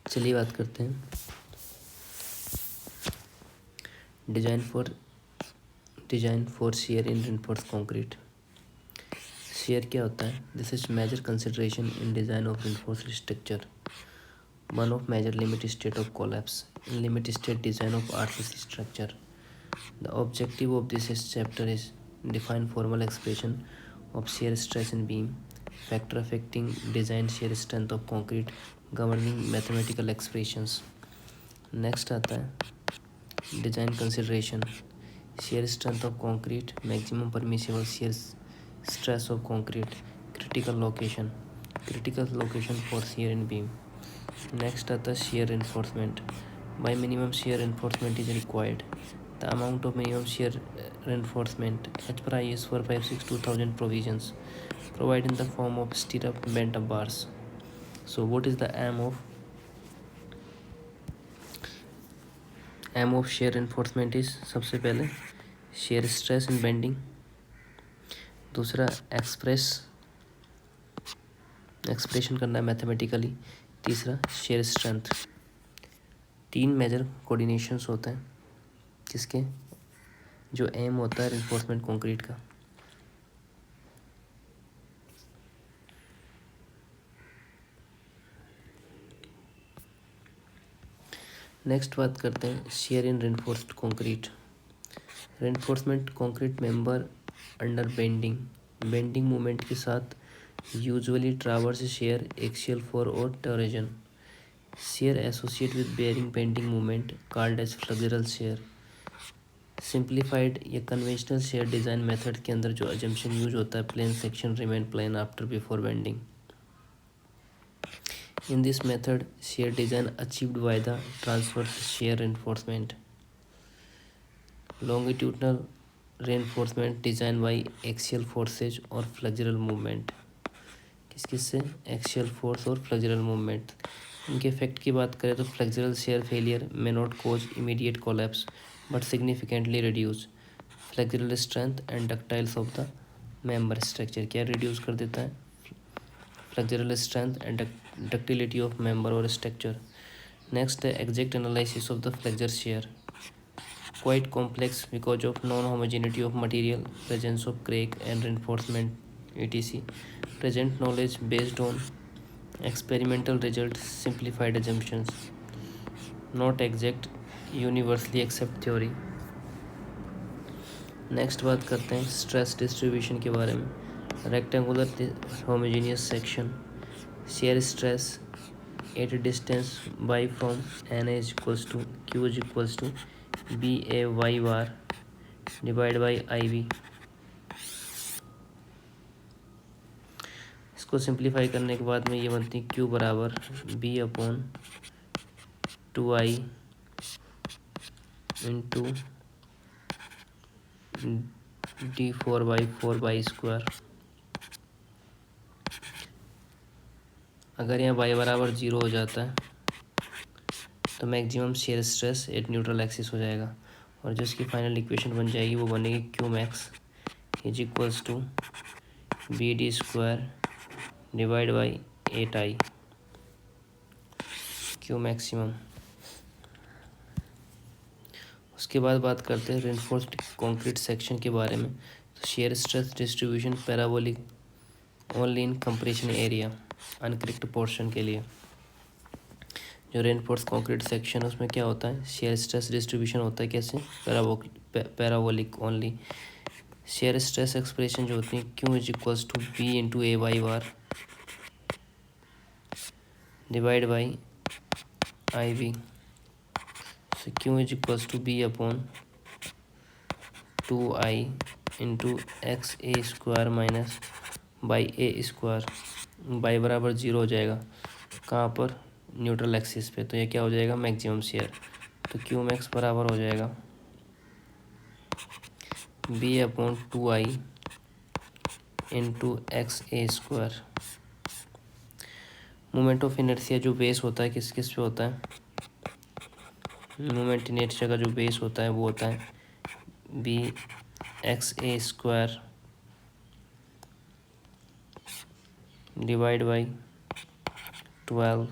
चलिए बात करते हैं design for shear in reinforce concrete. Shear क्या होता है? This is major consideration in design of reinforced structure, one of major limit state of collapse in limit state design of RCC structure. The objective of this chapter is define formal expression of shear stress in beam, factor affecting design shear strength of concrete, governing mathematical expressions. Next आता है design consideration, shear strength of concrete, maximum permissible shear stress of concrete, critical location for shear in beam. Next आता है shear reinforcement, by minimum shear reinforcement is required, the amount of minimum shear reinforcement as per IS 456-2000 provisions provide in the form of stirrup bent up bars. So what is the aim of shear reinforcement is, सबसे पहले shear stress in bending, दूसरा expression करना है mathematically, तीसरा shear strength। तीन major coordinations होते हैं किसके, जो एम होता है रेनफोर्समेंट कंक्रीट का। नेक्स्ट बात करते हैं shear in reinforced concrete. Reinforcement concrete member under bending movement के साथ usually traverse shear axial force और torsion. Shear associate with bearing bending movement called as flexural shear. Simplified या कन्वेंशनल शेयर डिज़ाइन मेथड के अंदर जो assumption use होता है, plane section remain plane after before bending. In this method, shear design achieved by the transverse shear reinforcement. Longitudinal reinforcement design by axial forces और flexural movement। किस से? Axial force और flexural movement। इनके effect की बात करें तो flexural shear failure may not cause immediate collapse but significantly reduce flexural strength and ductiles of the member structure। क्या reduce कर देता है? Flexural strength and ductility of member or structure. Next, the exact analysis of the flexure shear, quite complex because of non-homogeneity of material, presence of crack and reinforcement etc. Present knowledge based on experimental results, simplified assumptions, not exact universally accepted theory. Next बात करते हैं stress distribution के बारे में। Rectangular homogeneous section, shear stress at a distance y from n is equals to q is equals to b a y bar divided by iv। इसको simplify करने के बाद में ये बनती है q बराबर b upon 2i into d4/4 अगर यहाँ y बराबर 0 हो जाता है तो maximum share stress eight neutral axis हो जाएगा, और जो इसकी फाइनल इक्वेशन बन जाएगी वो बनेगी Q max is equals to B D square divide by 8i Q maximum. उसके बाद बात करते हैं रेनफोर्स्ड कंक्रीट सेक्शन के बारे में। तो shear stress distribution parabolic only in compression area uncracked portion के लिए। जो रेनफोर्स कंक्रीट सेक्शन है उसमें क्या होता है, शेयर स्ट्रेस डिस्ट्रीब्यूशन होता है कैसे, parabolic only. Shear stress expression जो होती है Q is equals to B into A Y bar divide by I V. So Q is equals to B upon 2i into X A square minus by A square. By बराबर 0 हो जाएगा कहाँ पर, neutral axis पे, तो ये क्या हो जाएगा मैक्सिमम शेयर। तो क्यू मैक्स बराबर हो जाएगा B upon 2i into X A square. Moment of inertia जो बेस होता है किस किस पे होता है, मोमेंट इनर्शिया का जो बेस होता है वो होता है b x A square divide by 12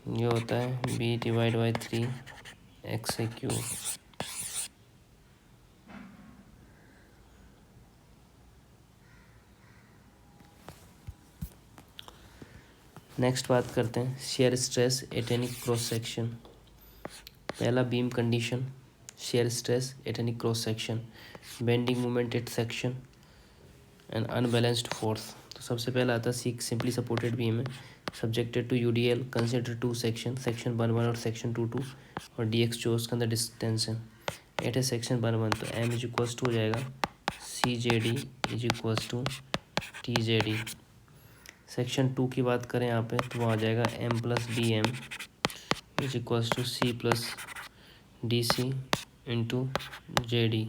ये होता है b divide by 3 x a cube. Next बात करते हैं shear stress at any cross section. पहला beam condition, shear stress at any cross section, bending moment at section and unbalanced force. तो सबसे पहला आता है सिंपली सपोर्टेड बीम है, subjected to UDL, consider two section 1 और सेक्शन 2 और dx जो उसके अंदर डिस्टेंस है एट ए सेक्शन 1 तो एम इज इक्वल्स टू हो जाएगा c j D is equals to t J d. Section 2 की बात करें यहाँ पे तो वहाँ आ जाएगा M plus D M is equals to C plus D C into J D.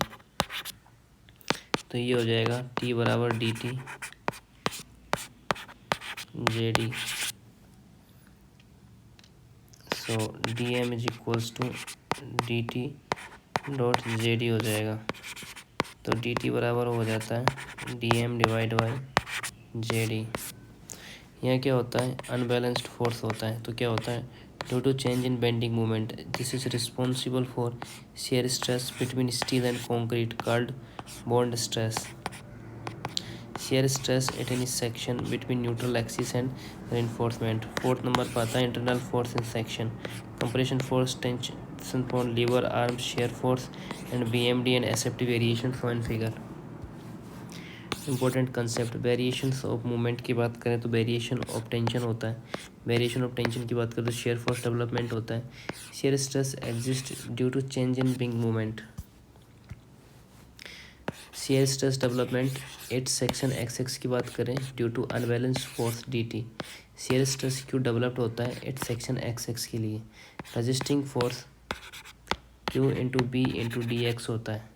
तो ये हो जाएगा टी बराबर D T J D. So D M is equals to D T dot J D हो जाएगा। तो डी टी बराबर हो जाता है D M divide by J D. यहाँ क्या होता है अनबैलेंस्ड फोर्स होता है। तो क्या होता है due to change in bending moment this is responsible for shear stress between steel and concrete called bond stress. Shear stress at any section between neutral axis and reinforcement. 4th number पर आता है internal force in section, compression force, tension upon lever arm, shear force and BMD and SFT variation shown figure. Important concept, variations of movement की बात करें तो variation of tension होता है, variation of tension की बात करें तो शेयर फोर्स डेवलपमेंट होता है, shear stress exist due to change in bending movement. Shear stress development at section X X की बात करें due to unbalanced force D T. Shear stress क्यों डेवलप्ड होता है एट सेक्शन एक्स एक्स के लिए, resisting force Q into B into D X होता है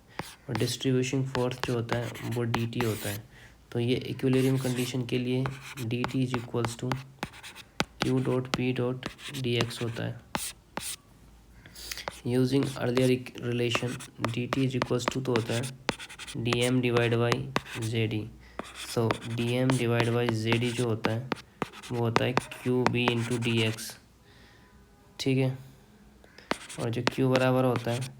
और डिस्ट्रीब्यूशन फोर्स जो होता है वो डी टी होता है। तो ये इक्विलिब्रियम कंडीशन के लिए D T is equals to Q dot P dot D X होता है। Using earlier relation D T is equals to तो होता है D M divide by J D. So D M divide by J D जो होता है वो होता है Q B into D X, ठीक है। और जो क्यू बराबर होता है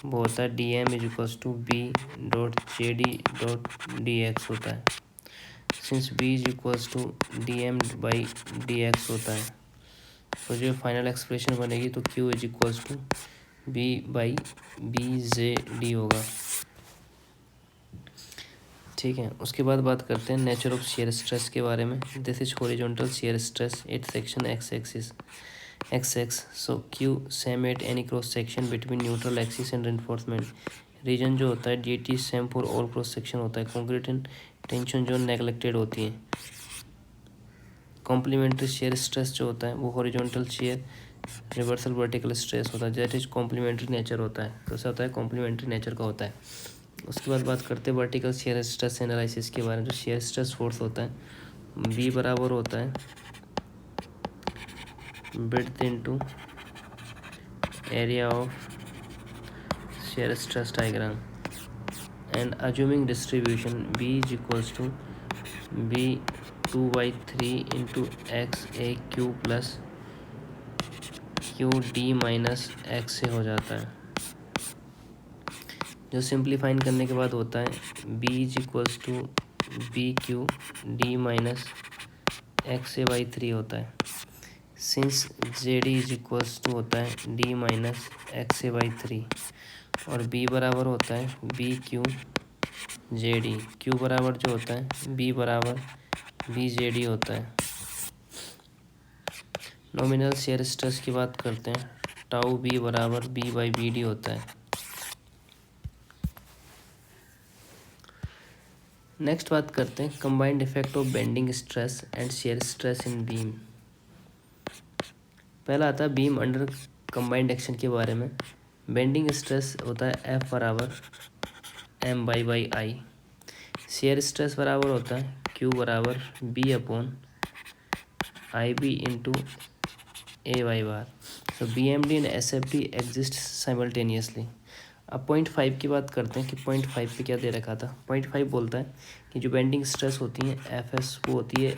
वो होता है D M is equals to B dot J D dot D X होता है। Since B is equals to D M by D X होता है तो जो फाइनल एक्सप्रेशन बनेगी तो Q is equals to B by B J D होगा, ठीक है। उसके बाद बात करते हैं नेचर ऑफ शेयर स्ट्रेस के बारे में। This is horizontal shear stress at section X axis X X. So Q same at any cross section between neutral axis and reinforcement. Reason जो होता है D T same for all cross section होता है। Concrete and tension जो neglected होती है। Complementary shear stress जो होता है वो horizontal shear reversal vertical stress होता है, दैट इज कॉम्प्लीमेंट्री नेचर होता है। कैसा होता है कॉम्प्लीमेंट्री नेचर का होता है। उसके बाद बात करते हैं वर्टिकल शेयर स्ट्रेस एनालिसिस के बारे में। जो शेयर स्ट्रेस फोर्स होता है बी बराबर होता है breadth into area of shear stress diagram and assuming distribution B is equals to B 2/3 into X A Q plus Q D minus X से हो जाता है। जो सिंप्लीफाइन करने के बाद होता है B is equals to B Q D minus X A by 3 होता है। Since J D is equals to होता है D minus X A by 3 और बी बराबर होता है B Q J D. Q बराबर जो होता है बी बराबर बी जे डी होता है। नॉमिनल शेयर स्ट्रेस की बात करते हैं टाउ बी बराबर बी बाई बी डी होता है। नेक्स्ट बात करते हैं combined effect of bending stress and shear stress in beam. पहला आता है बीम अंडर कंबाइंड एक्शन के बारे में। बेंडिंग स्ट्रेस होता है एफ बराबर m by I. Shear stress बराबर होता है क्यू बराबर b upon I b into A Y bar. तो B M D and S F D exist simultaneously. अब 0.5 की बात करते हैं कि 0.5 पे क्या दे रखा था। 0.5 बोलता है कि जो बेंडिंग स्ट्रेस होती है एफ एस वो होती है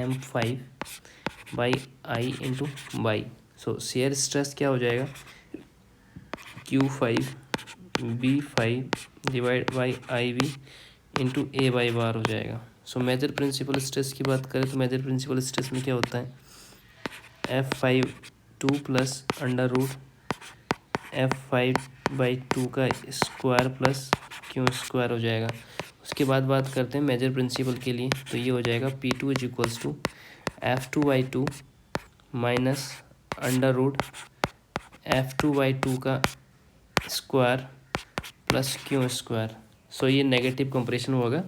M5 by I into by so shear stress क्या हो जाएगा, Q5B5 divide by IV into A/बार हो जाएगा। सो मेजर प्रिंसिपल स्ट्रेस की बात करें तो मेजर प्रिंसिपल स्ट्रेस में क्या होता है, F5(2) प्लस √F5/2 का स्क्वायर प्लस Q² हो जाएगा। उसके बाद बात करते हैं मेजर प्रिंसिपल के लिए, तो ये हो जाएगा P2 is equals to F2/2 minus √F2/2 का स्क्वायर प्लस Q²। सो ये नेगेटिव कंप्रेशन होगा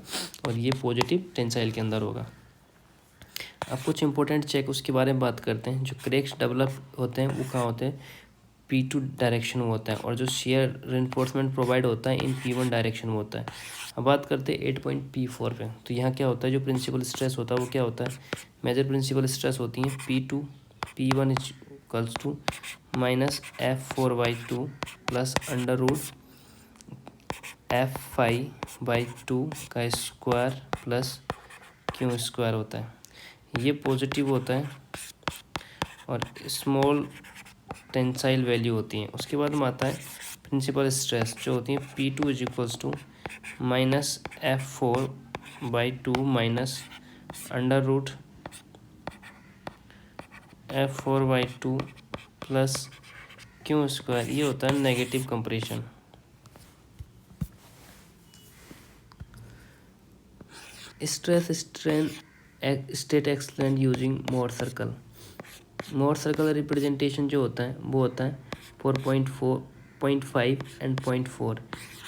और ये पॉजिटिव टेंसाइल के अंदर होगा। अब कुछ इंपॉर्टेंट चेक उसके बारे में बात करते हैं। जो क्रैक्स डेवलप होते हैं वो कहाँ होते हैं, P2 डायरेक्शन में होता है, और जो शेयर रेनफोर्समेंट प्रोवाइड होता है इन P1 डायरेक्शन में होता है। अब बात करते हैं 8.P4 पे, तो यहाँ क्या होता है, जो प्रिंसिपल स्ट्रेस होता है वो क्या होता है, मेजर प्रिंसिपल स्ट्रेस होती है P1 is equals to minus F4/2 plus √F5/2 का स्क्वायर प्लस Q² होता है। ये पॉजिटिव होता है और स्मॉल टेंसाइल वैल्यू होती हैं। उसके बाद में आता है प्रिंसिपल स्ट्रेस जो होती है P2 is equals to minus F4/2 minus √F4/2 plus Q²। ये होता है negative compression. Stress strain state explain using Mohr circle. Mohr circle representation जो होता है वो होता है 4.4, 0.5 एंड 0.4।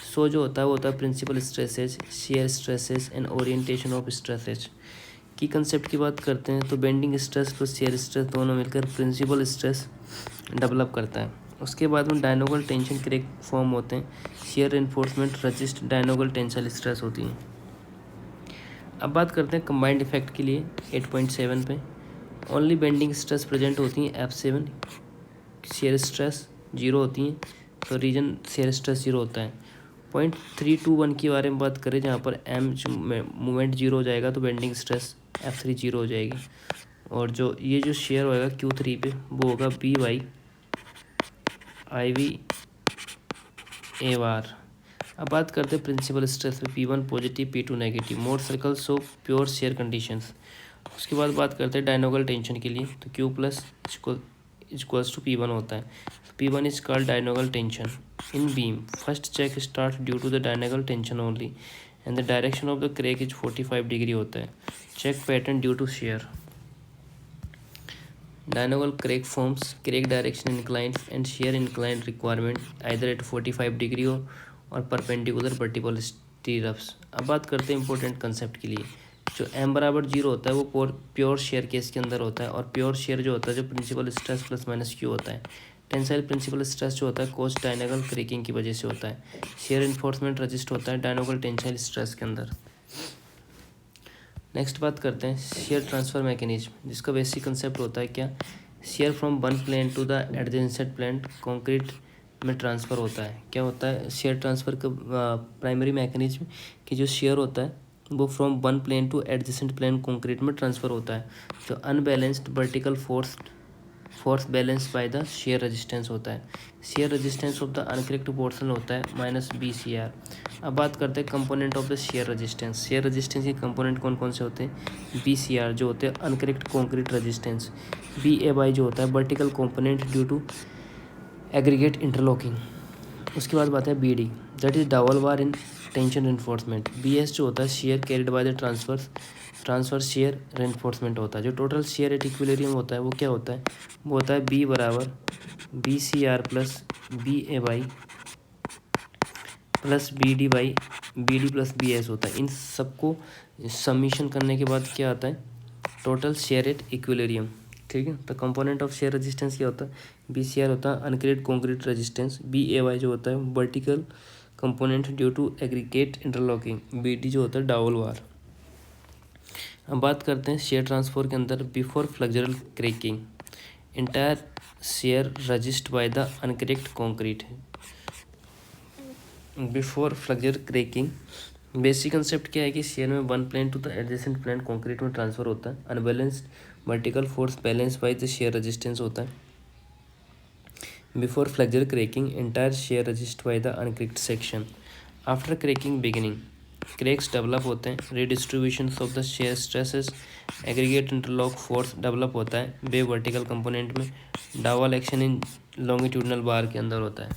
सो जो होता है वो होता है principal stresses, shear stresses and orientation of stresses. की कंसेप्ट की बात करते हैं तो bending stress plus shear stress दोनों मिलकर प्रिंसिपल स्ट्रेस डेवलप करता है। उसके बाद में डायनोगल टेंशन क्रैक फॉर्म होते हैं, shear reinforcement resist diagonal tensile stress होती है। अब बात करते हैं कंबाइंड इफेक्ट के लिए 8.7 पे, ओनली बेंडिंग स्ट्रेस प्रेजेंट होती हैं F7, शेयर स्ट्रेस 0 होती हैं, तो रीजन शेयर स्ट्रेस 0 होता है। 0.321 के बारे में बात करें जहाँ पर M मूवमेंट 0 हो जाएगा तो बेंडिंग स्ट्रेस F3 0 हो जाएगी, और जो ये जो शेयर होएगा Q3 पे वो होगा B/IV/A/बार। अब बात करते हैं प्रिंसिपल स्ट्रेस पे, P1 positive P2 negative, more circles of pure share conditions. उसके बाद बात करते हैं डायनोगल टेंशन के लिए, तो Q plus equals to P1 होता है। P1 is called diagonal tension in beam. First check start due to the diagonal tension only and the direction of the crack is 45 degree होता है। Check pattern due to shear. Diagonal crack forms, crack direction inclined and shear inclined requirement either at 45 degree और perpendicular vertical stirrups. अब बात करते हैं important concept के लिए। जो M=0 होता है वो प्योर शेयर केस के अंदर होता है, और प्योर शेयर जो होता है जो principal stress plus minus Q होता है। टेंसाइल प्रिंसिपल स्ट्रेस जो होता है कोस्ट डायनोगल क्रैकिंग की वजह से होता है। शेयर इन्फोर्समेंट रजिस्ट होता है डायनोगल टेंसाइल स्ट्रेस के अंदर। नेक्स्ट बात करते हैं शेयर ट्रांसफर मैकेनिज्म, जिसका बेसिक कंसेप्ट होता है क्या, shear from one plane to the adjacent plane concrete में ट्रांसफ़र होता है। क्या होता है शेयर ट्रांसफ़र का प्राइमरी मैकेनिज्म, कि जो शेयर होता है वो from one plane to adjacent plane concrete में ट्रांसफ़र होता है। तो unbalanced vertical force balance by the shear resistance होता है। Shear resistance of the uncracked portion होता है -BCR। अब बात करते हैं component of the shear resistance. Share resistance के कंपोनेंट कौन कौन से होते हैं, BCR जो होते हैं अनकरेक्ट कॉन्क्रीट रेजिस्टेंस, BAY जो होता है vertical component due to aggregate interlocking. उसके बाद बात है BD, that is double bar in tension reinforcement. BS जो होता है shear carried by the transfer shear reinforcement होता है। जो टोटल शेयर एट इक्विलिब्रियम होता है वो क्या होता है, वो होता है B बराबर BCR plus BAY plus BD plus BS होता है। इन सबको समीशन करने के बाद क्या आता है, टोटल शेयर एट इक्विलिब्रियम। ठीक है, तो कंपोनेंट ऑफ शेयर रेजिस्टेंस क्या होता है, BCR होता है अनक्रेक्ट कॉन्क्रीट रेजिस्टेंस, BAY जो होता है vertical component due to aggregate interlocking, BD जो होता है डाउल वार। अब बात करते हैं शेयर ट्रांसफर के अंदर before flexural cracking entire shear resist by the uncracked concrete. Before flexural cracking basic concept क्या है कि शेयर में one plane to the adjacent plane concrete में ट्रांसफर होता है। Unbalanced vertical force balance by the shear resistance होता है। Before flexure cracking, entire shear resist by the uncracked section. After cracking beginning, cracks develop होते हैं, redistribution of the shear stresses, aggregate interlock force develop होता है बे vertical component में, डावल action in longitudinal बार के अंदर होता है।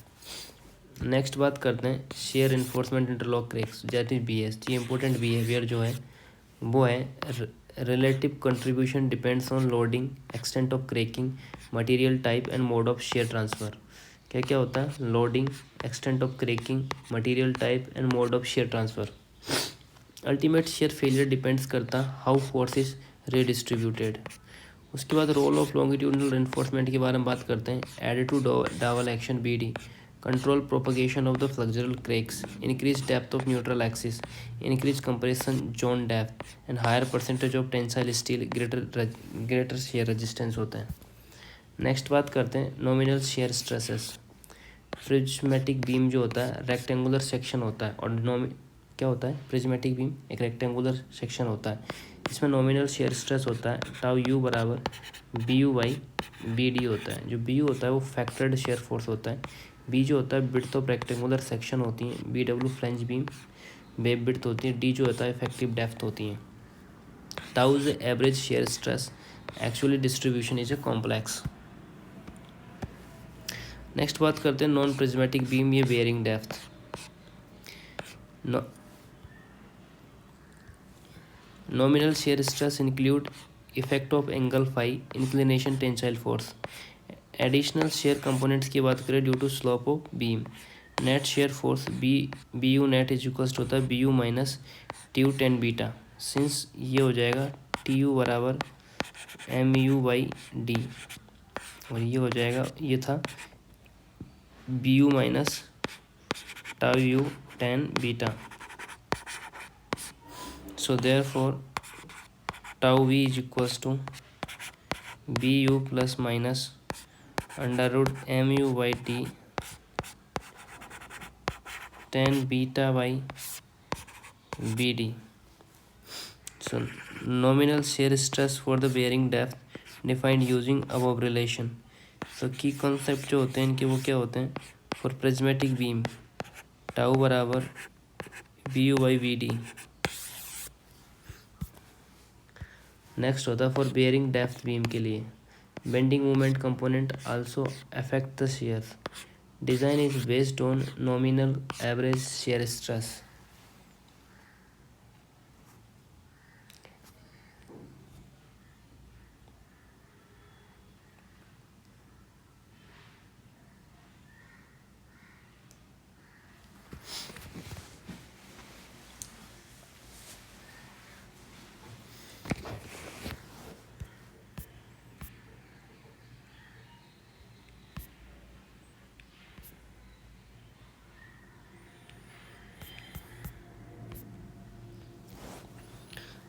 नेक्स्ट बात करते हैं shear reinforcement interlock cracks that is BS। जी इंपॉर्टेंट बिहेवियर जो है वो है relative contribution depends on loading, extent of cracking, material type and mode of shear transfer. क्या क्या होता है? Loading, extent of cracking, material type and mode of shear transfer. Ultimate shear failure depends करता how force is redistributed. उसके बाद role of longitudinal reinforcement के बारे में बात करते हैं। Added to dowel action BD, control propagation of the flexural cracks, increase depth of neutral axis, increase compression zone depth and higher percentage of tensile steel, greater shear resistance होता है। Next बात करते हैं nominal shear stresses. Prismatic beam जो होता है rectangular section होता है और क्या होता है? प्रिज्मेटिक बीम एक रेक्टेंगुलर सेक्शन होता है, इसमें नॉमिनल शेयर स्ट्रेस होता है टाउ यू बराबर BU/BD होता है। जो BU होता है वो फैक्टर्ड शेयर फोर्स होता है, B जो होता है विड्थ ऑफ रेक्टेंगुलर सेक्शन होती है, BW flange beam web width होती है, D जो होता है इफेक्टिव डेप्थ होती है। Tau is average shear stress, actually distribution is a complex. Next बात करते हैं नॉन प्रिज्मेटिक बीम ये bearing depth. Nominal shear stress include effect of angle phi, inclination, tensile force. Additional shear components की बात करें due to slope of beam, net shear force BU net is equal होता है BU minus TU tan beta, since ये हो जाएगा TU बराबर MU/D और ये हो जाएगा, ये था BU minus tau U tan beta. So therefore tau V is equals to BU plus minus √MU/T tan beta by BD. So nominal shear stress for the bearing depth defined using above relation. तो की concept जो होते हैं इनके वो क्या होते हैं? फॉर प्रिज्मेटिक बीम टाउ बराबर BU/BD। नेक्स्ट होता है फॉर बेयरिंग डेप्थ बीम के लिए bending moment component also affect the share. Design is based on nominal average shear stress.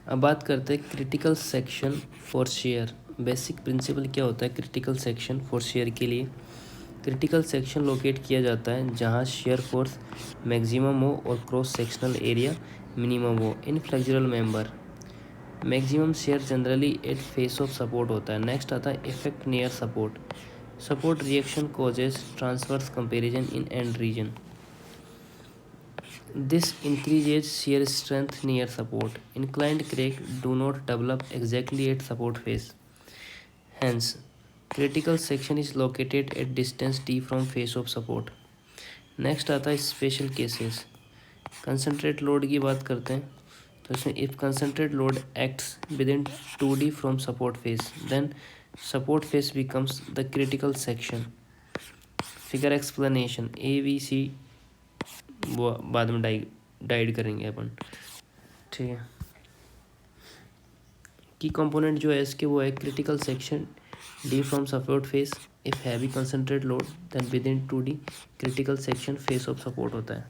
अब बात करते हैं critical section for share. Basic principle क्या होता है क्रिटिकल सेक्शन फॉर शेयर के लिए? क्रिटिकल सेक्शन लोकेट किया जाता है जहां शेयर फोर्स मैक्सिमम हो और क्रॉस सेक्शनल एरिया मिनिमम हो in flexural member. Maximum shear generally at face of support होता है। नेक्स्ट आता है effect near support. Support reaction causes transverse comparison in end region. This increases shear strength near support. Inclined crack do not develop exactly at support face. Hence, critical section is located at distance D from face of support. Next आता है special cases. Concentrate load की बात करते हैं तो इसमें if concentrate load acts within 2D from support face then support face becomes the critical section. Figure explanation ABC वो बाद में डाइड करेंगे अपन, ठीक है। की कंपोनेंट जो है इसके वो है critical section D from support face if heavy concentrate load then within 2D critical section face of support होता है।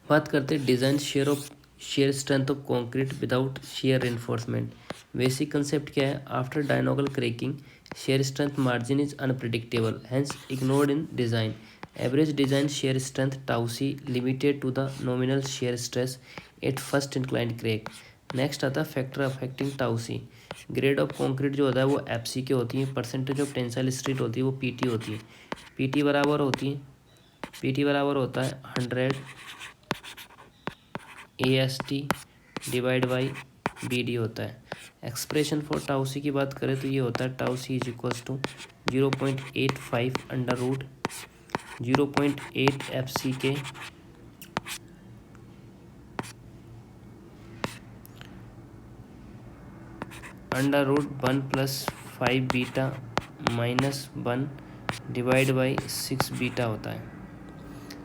बात करते हैं design shear strength of concrete without shear reinforcement. Basic concept क्या है? After diagonal cracking shear strength margin is unpredictable hence ignored in design. Average design shear strength tau c limited to the nominal shear stress at first inclined crack. Next आता है factor affecting tau C. Grade of concrete जो होता है वो F c के होती है, percentage of tensile strength होती है वो पी टी होती है। पी टी बराबर होता है 100 A S T divide by B D होता है। एक्सप्रेशन फॉर टाउ सी की बात करें तो ये होता है tau c is equals to 0.85 under root 0.8 f c के under root 1 + 5 beta -1 divide by 6 beta होता है।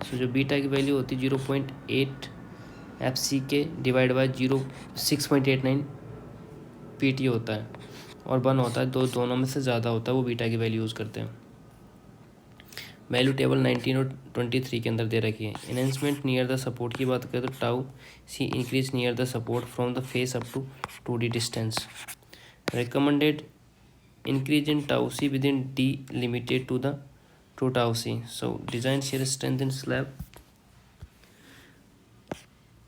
सो जो बीटा की वैल्यू होती है 0.8 एफ सी के डिवाइड बाई 6.89 पी टी होता है, और 1 होता है, दोनों में से ज़्यादा होता है वो बीटा की वैल्यू यूज़ करते हैं। वैल्यू टेबल 19 और 23 के अंदर दे रखी है। एनहेंसमेंट नियर द सपोर्ट की बात करें तो tau C increase near the support from the face up to 2D distance. Recommended increase in tau c within D limited to tau c. So design shear strength in slab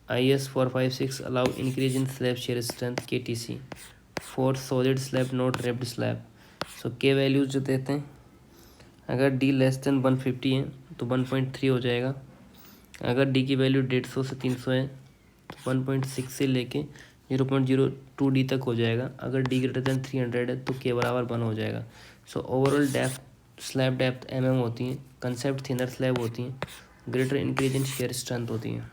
IS 456 allow increase in slab shear strength KTC for solid slab not ribbed slab. So K values जो देते हैं, अगर D less than 150 है तो 1.3 हो जाएगा। अगर D की वैल्यू 150 से 300 है तो 1.6 से लेके 0.02D तक हो जाएगा। अगर D ग्रेटर देन 300 है तो K बराबर 1 हो जाएगा। So overall depth slab depth mm होती है, कंसेप्ट थिनर स्लैब होती हैं, greater increase in shear strength होती हैं।